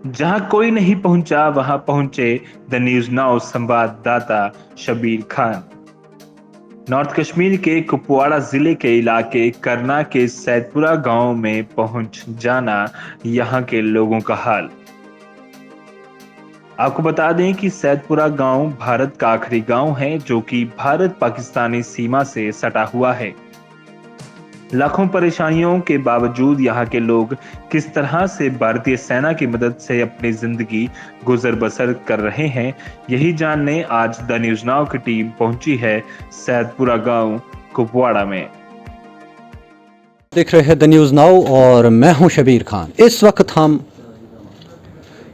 जहां कोई नहीं पहुंचा वहां पहुंचे द न्यूज नाउ संवाददाता शबीर खान। नॉर्थ कश्मीर के कुपवाड़ा जिले के इलाके करना के सैदपुरा गांव में पहुंच जाना यहां के लोगों का हाल। आपको बता दें कि सैदपुरा गांव भारत का आखिरी गांव है जो कि भारत पाकिस्तानी सीमा से सटा हुआ है। लाखों परेशानियों के बावजूद यहाँ के लोग किस तरह से भारतीय सेना की मदद से अपनी जिंदगी गुजर बसर कर रहे हैं, यही जानने आज द न्यूज नाउ की टीम पहुंची है सैदपुरा गांव कुपवाड़ा में। देख रहे हैं द न्यूज़ नाउ और मैं हूं शबीर खान। इस वक्त हम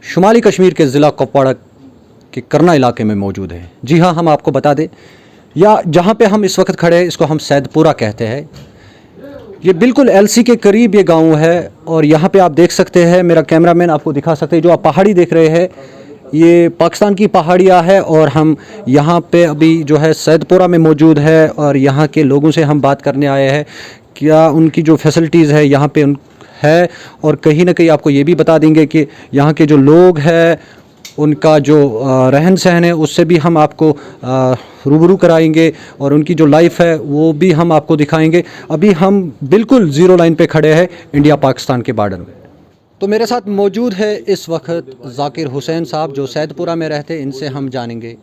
शुमाली कश्मीर के ज़िला कुपवाड़ा के करना इलाके में मौजूद हैं। जी हाँ, हम आपको बता दें, या जहाँ पे हम इस वक्त खड़े हैं इसको हम सैदपुरा कहते हैं। ये बिल्कुल एलसी के करीब ये गांव है और यहाँ पे आप देख सकते हैं, मेरा कैमरामैन आपको दिखा सकते हैं, जो आप पहाड़ी देख रहे हैं ये पाकिस्तान की पहाड़ियाँ है और हम यहाँ पे अभी जो है सैदपुरा में मौजूद है और यहाँ के लोगों से हम बात करने आए हैं क्या उनकी जो फैसिलिटीज़ है यहाँ पे उन है, और कहीं ना कहीं आपको ये भी बता देंगे कि यहाँ के जो लोग हैं उनका जो रहन सहन है उससे भी हम आपको रूबरू कराएंगे और उनकी जो लाइफ है वो भी हम आपको दिखाएंगे। अभी हम बिल्कुल ज़ीरो लाइन पे खड़े हैं इंडिया पाकिस्तान के बॉर्डर में। तो मेरे साथ मौजूद है इस वक्त जाकिर हुसैन साहब जो सैदपुरा में रहते हैं। इनसे हम जानेंगे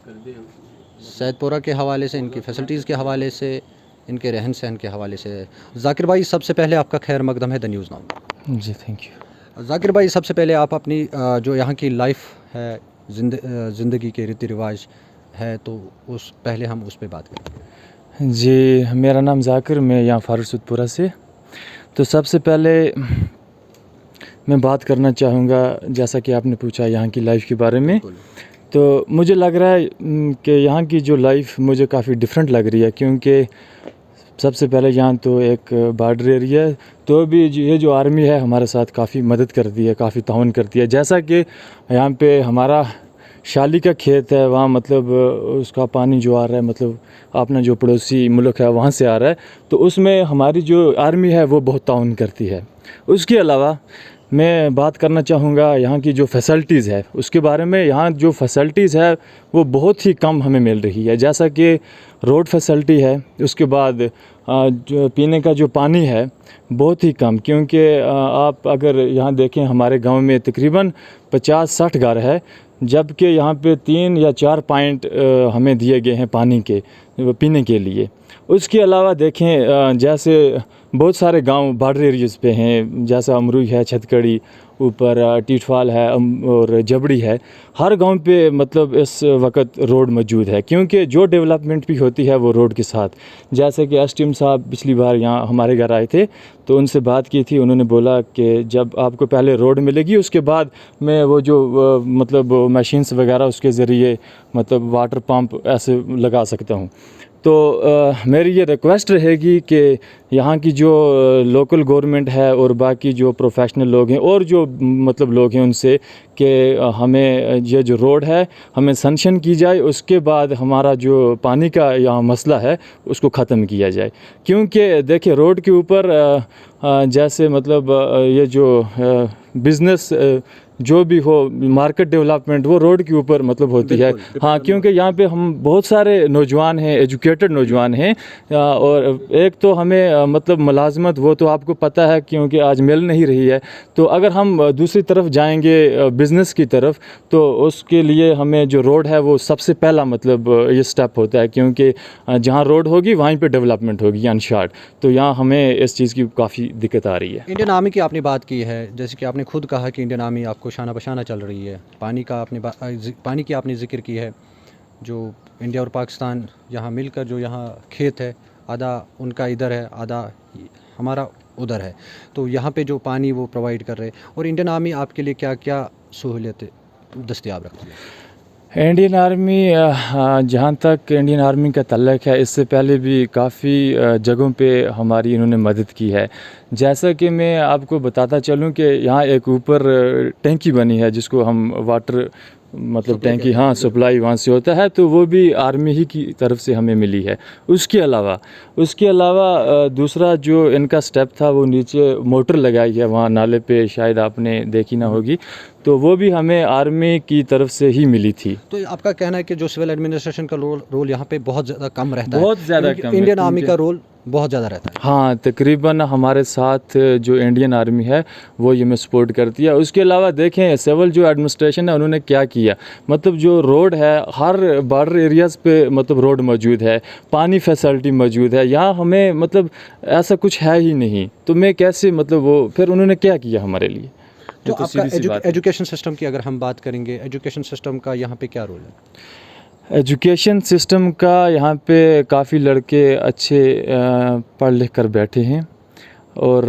सैदपुरा के हवाले से, इनकी फैसिलिटीज़ के हवाले से, इनके रहन सहन के हवाले से। जाकिर भाई, सबसे पहले आपका खैर मकदम है द न्यूज़ नाउ। जी थैंक यू। जाकिर भाई, सबसे पहले आप अपनी जो यहाँ की लाइफ है, ज़िंदगी के रीति रिवाज है, तो उस पहले हम उस पर बात करें। जी, मेरा नाम जाकिर, मैं यहाँ फारुसुदपुरा से। तो सबसे पहले मैं बात करना चाहूँगा, जैसा कि आपने पूछा यहाँ की लाइफ के बारे में, तो मुझे लग रहा है कि यहाँ की जो लाइफ मुझे काफ़ी डिफरेंट लग रही है, क्योंकि सबसे पहले यहाँ तो एक बॉर्डर एरिया है, तो भी ये जो आर्मी है हमारे साथ काफ़ी मदद करती है, काफ़ी ताउन करती है। जैसा कि यहाँ पे हमारा शाली का खेत है, वहाँ मतलब उसका पानी जो आ रहा है, मतलब अपना जो पड़ोसी मुल्क है वहाँ से आ रहा है, तो उसमें हमारी जो आर्मी है वो बहुत ताउन करती है। उसके अलावा मैं बात करना चाहूँगा यहाँ की जो फैसिलिटीज़ है उसके बारे में। यहाँ जो फैसिलिटीज़ है वो बहुत ही कम हमें मिल रही है, जैसा कि रोड फैसिलिटी है, उसके बाद जो पीने का जो पानी है बहुत ही कम, क्योंकि आप अगर यहाँ देखें हमारे गांव में तकरीबन 50-60 घर है, जबकि यहाँ पे 3 या 4 पॉइंट हमें दिए गए हैं पानी के पीने के लिए। उसके अलावा देखें जैसे बहुत सारे गांव बॉर्डर एरियाज़ पे हैं, जैसा अमरूई है, छतकड़ी, ऊपर टीटफाल है और जबड़ी है। हर गांव पे मतलब इस वक्त रोड मौजूद है, क्योंकि जो डेवलपमेंट भी होती है वो रोड के साथ। जैसे कि एसटीएम साहब पिछली बार यहाँ हमारे घर आए थे, तो उनसे बात की थी, उन्होंने बोला कि जब आपको पहले रोड मिलेगी उसके बाद मैं वो जो मतलब मशीन्स वगैरह उसके ज़रिए मतलब वाटर पंप ऐसे लगा सकता हूँ। तो मेरी ये रिक्वेस्ट रहेगी कि यहाँ की जो लोकल गवर्नमेंट है और बाकी जो प्रोफेशनल लोग हैं और जो मतलब लोग हैं उनसे कि हमें ये जो रोड है हमें सैंक्शन की जाए, उसके बाद हमारा जो पानी का यहाँ मसला है उसको ख़त्म किया जाए। क्योंकि देखिए रोड के ऊपर जैसे मतलब ये जो बिज़नेस जो भी हो, मार्केट डेवलपमेंट वो रोड के ऊपर मतलब होती है। हाँ, क्योंकि यहाँ पे हम बहुत सारे नौजवान हैं, एजुकेटेड नौजवान हैं, और एक तो हमें मतलब मुलाजमत वो तो आपको पता है क्योंकि आज मिल नहीं रही है। तो अगर हम दूसरी तरफ जाएंगे बिज़नेस की तरफ, तो उसके लिए हमें जो रोड है वो सबसे पहला मतलब ये स्टेप होता है, क्योंकि जहाँ रोड होगी वहीं पे डेवलपमेंट होगी इन शॉर्ट। तो यहाँ हमें इस चीज़ की काफ़ी दिक्कत आ रही है। इंडियन आर्मी की आपने बात की है, जैसे कि आपने खुद कहा कि इंडियन आर्मी आपको शाना बशाना चल रही है। पानी की आपने जिक्र की है, जो इंडिया और पाकिस्तान यहाँ मिलकर जो यहाँ खेत है, आधा उनका इधर है, आधा हमारा उधर है, तो यहाँ पे जो पानी वो प्रोवाइड कर रहे हैं। और इंडियन आर्मी आपके लिए क्या क्या सहूलियतें दस्तयाब रखती है? इंडियन आर्मी, जहाँ तक इंडियन आर्मी का तल्लक है, इससे पहले भी काफ़ी जगहों पे हमारी इन्होंने मदद की है। जैसा कि मैं आपको बताता चलूँ कि यहाँ एक ऊपर टैंकी बनी है जिसको हम वाटर मतलब टैंकी, हाँ, सप्लाई वहाँ से होता है, तो वो भी आर्मी ही की तरफ से हमें मिली है। उसके अलावा दूसरा जो इनका स्टेप था, वो नीचे मोटर लगाई है वहाँ नाले पे, शायद आपने देखी ना होगी, तो वो भी हमें आर्मी की तरफ से ही मिली थी। तो आपका कहना है कि जो सिविल एडमिनिस्ट्रेशन का रोल यहाँ पे बहुत ज़्यादा कम रहता है, बहुत ज़्यादा कम है, इंडियन आर्मी का रोल बहुत ज़्यादा रहता है। हाँ, तकरीबन हमारे साथ जो इंडियन आर्मी है वो ये में सपोर्ट करती है। उसके अलावा देखें सिविल जो एडमिनिस्ट्रेशन है उन्होंने क्या किया, मतलब जो रोड है, हर बॉर्डर एरियाज़ पे मतलब रोड मौजूद है, पानी फैसिलिटी मौजूद है। यहाँ हमें मतलब ऐसा कुछ है ही नहीं, तो मैं कैसे मतलब वो फिर उन्होंने क्या किया हमारे लिए। तो तो आपका सीधी सी बात है। एजुकेशन सिस्टम की अगर हम बात करेंगे, एजुकेशन सिस्टम का यहाँ पे क्या रोल है? एजुकेशन सिस्टम का यहाँ पे काफ़ी लड़के अच्छे पढ़ लिख कर बैठे हैं और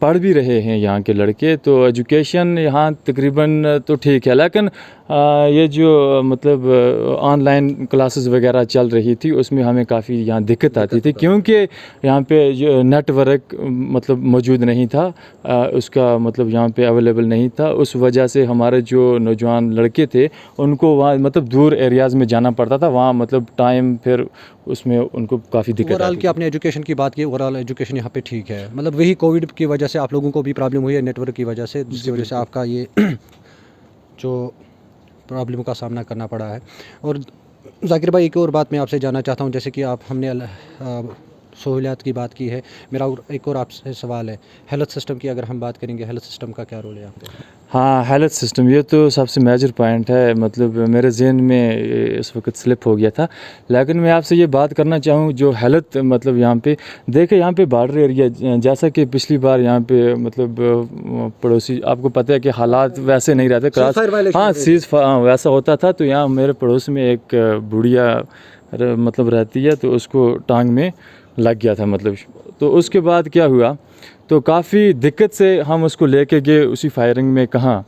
पढ़ भी रहे हैं यहाँ के लड़के, तो एजुकेशन यहाँ तकरीबन तो ठीक है, लेकिन ये जो मतलब ऑनलाइन क्लासेस वगैरह चल रही थी उसमें हमें काफ़ी यहाँ दिक्कत आती थी, क्योंकि यहाँ पे जो नेटवर्क मतलब मौजूद नहीं था, उसका मतलब यहाँ पे अवेलेबल नहीं था। उस वजह से हमारे जो नौजवान लड़के थे उनको वहाँ मतलब दूर एरियाज़ में जाना पड़ता था, वहाँ मतलब टाइम फिर उसमें उनको काफ़ी दिक्कत ओवरऑल आती की आपने एजुकेशन की बात की, ओवरऑल एजुकेशन यहाँ पे ठीक है, मतलब वही कोविड की वजह से आप लोगों को भी प्रॉब्लम हुई है नेटवर्क की वजह से, जिसकी वजह से आपका ये जो प्रॉब्लम का सामना करना पड़ा है। और जाकिर भाई, एक और बात मैं आपसे जानना चाहता हूँ, जैसे कि आप हमने सहूलियात की बात की है, मेरा एक और आपसे सवाल है, हेल्थ सिस्टम की अगर हम बात करेंगे, हेल्थ सिस्टम का क्या रोल है यहाँ पे? हाँ, हेल्थ सिस्टम ये तो सबसे मेजर पॉइंट है, मतलब मेरे जहन में इस वक्त स्लिप हो गया था, लेकिन मैं आपसे ये बात करना चाहूँ जो हेल्थ मतलब यहाँ पे देखें, यहाँ पे बॉर्डर एरिया, जैसा कि पिछली बार यहाँ पे मतलब पड़ोसी, आपको पता है कि हालात वैसे नहीं रहते, क्रॉस, हाँ वैसा होता था, तो यहाँ मेरे पड़ोस में एक बुढ़िया मतलब रहती है, तो उसको टांग में लग गया था मतलब, तो उसके बाद क्या हुआ, तो काफ़ी दिक्कत से हम उसको लेके गए उसी फायरिंग में, कहाँ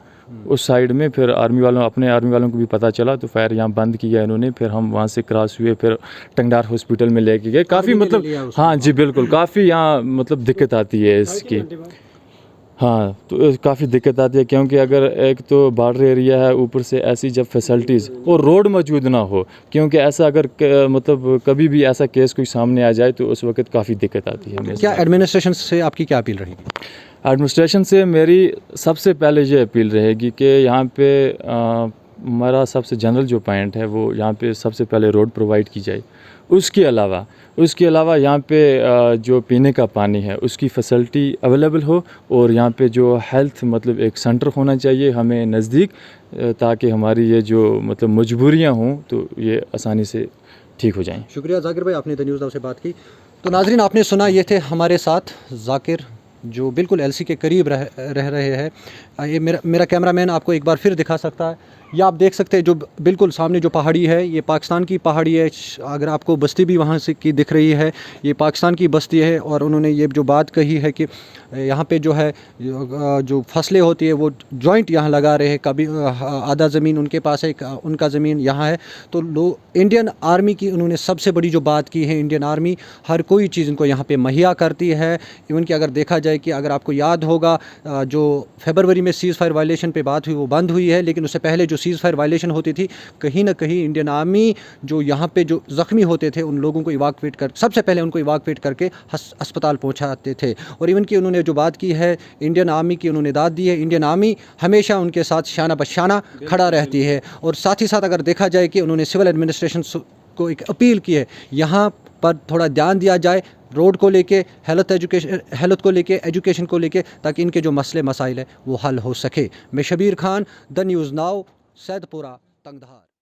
उस साइड में, फिर अपने आर्मी वालों को भी पता चला, तो फायर यहाँ बंद किया इन्होंने, फिर हम वहाँ से क्रॉस हुए, फिर टंगडार हॉस्पिटल में लेके गए। काफ़ी मतलब, हाँ जी बिल्कुल, काफ़ी यहाँ मतलब दिक्कत आती है इसकी, हाँ, तो काफ़ी दिक्कत आती है, क्योंकि अगर एक तो बॉर्डर एरिया है, ऊपर से ऐसी जब फैसिलिटीज़ और रोड मौजूद ना हो, क्योंकि ऐसा अगर मतलब कभी भी ऐसा केस कोई सामने आ जाए तो उस वक्त काफ़ी दिक्कत आती है हमें। क्या एडमिनिस्ट्रेशन से आपकी क्या अपील रहेगी? एडमिनिस्ट्रेशन से मेरी सबसे पहले ये अपील रहेगी कि यहाँ पे हमारा सबसे जनरल जो पॉइंट है वो यहाँ पे सबसे पहले रोड प्रोवाइड की जाए। उसके अलावा यहाँ पे जो पीने का पानी है उसकी फैसिलिटी अवेलेबल हो, और यहाँ पे जो हेल्थ मतलब एक सेंटर होना चाहिए हमें नज़दीक, ताकि हमारी ये जो मतलब मजबूरियाँ हों तो ये आसानी से ठीक हो जाएं। शुक्रिया जाकिर भाई, आपने द न्यूज़ नाउ से बात की। तो नाजरीन, आपने सुना, ये थे हमारे साथ जाकिर, जो बिल्कुल एलसी के करीब रह रहे हैं। ये मेरा कैमरामैन आपको एक बार फिर दिखा सकता है, ये आप देख सकते हैं जो बिल्कुल सामने जो पहाड़ी है, ये पाकिस्तान की पहाड़ी है। अगर आपको बस्ती भी वहाँ से की दिख रही है, ये पाकिस्तान की बस्ती है। और उन्होंने ये जो बात कही है कि यहाँ पे जो है जो फसलें होती है वो जॉइंट यहाँ लगा रहे हैं, कभी आधा ज़मीन उनके पास है, उनका ज़मीन यहाँ है। तो इंडियन आर्मी की उन्होंने सबसे बड़ी जो बात की है, इंडियन आर्मी हर कोई चीज़ इनको यहाँ पे मुहैया करती है। इवन कि अगर देखा जाए कि अगर आपको याद होगा, जो फरवरी में सीज़ फायर वायलेशन पे बात हुई वो बंद हुई है, लेकिन उससे पहले जो सीज़ फायर वायलेशन होती थी, कहीं ना कहीं इंडियन आर्मी जो यहाँ पे जो ज़ख्मी होते थे उन लोगों को इवाक्यूएट कर, सबसे पहले उनको इवाक्यूएट करके अस्पताल पहुँचाते थे। और इवन कि उन्होंने जो बात की है इंडियन आर्मी की, उन्होंने दाद दी है, इंडियन आर्मी हमेशा उनके साथ शाना बशाना खड़ा रहती है। और साथ ही साथ अगर देखा जाए कि उन्होंने सिविल एडमिनिस्ट्रेशन को एक अपील की है, यहाँ पर थोड़ा ध्यान दिया जाए रोड को लेके, हेल्थ को लेके, एजुकेशन को लेके, ताकि इनके जो मसले मसाइल है वो हल हो सके। मैं Shabir Khan, the news Now, Saidpura, Tangdhar.